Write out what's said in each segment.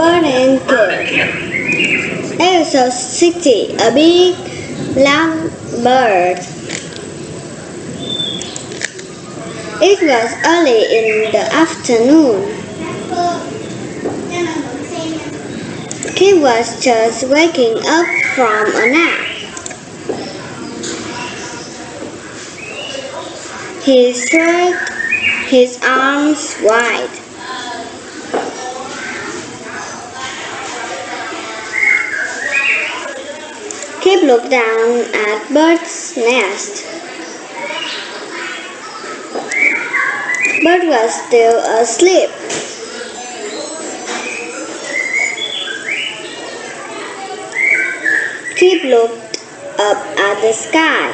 Bird and Kid. Episode 60. A big, loud bird. It was early in the afternoon. Kid was just waking up from a nap. He stretched his arms wide. Kid looked down at Bird's nest. Bird was still asleep. Kid looked up at the sky.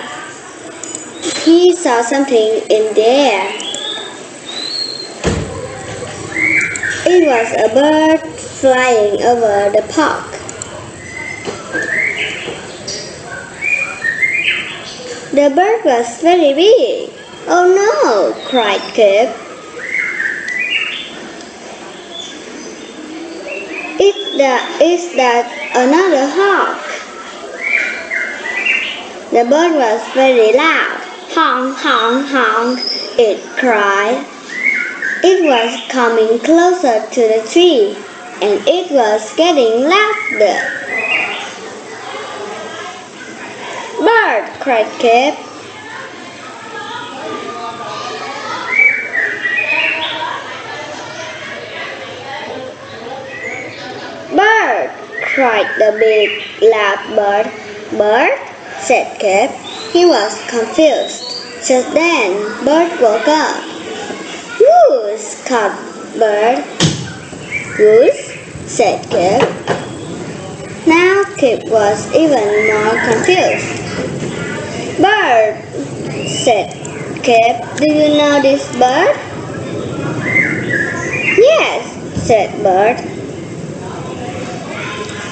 He saw something in the air. It was a bird flying over the park. The bird was very big. "Oh no!" cried Kid. Is that another hawk? The bird was very loud. "Honk, honk, honk," it cried. It was coming closer to the tree, and it was getting louder. "Bird!" cried Kid. "Bird!" cried the big, loud bird. "Bird?" said Kid. He was confused. Just then, Bird woke up. "Goose!" called Bird. "Goose?" said Kid. Now Kid was even more confused. "Bird!" said Kid. "Do you know this bird?" "Yes," said Bird.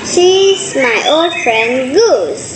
"She's my old friend Goose."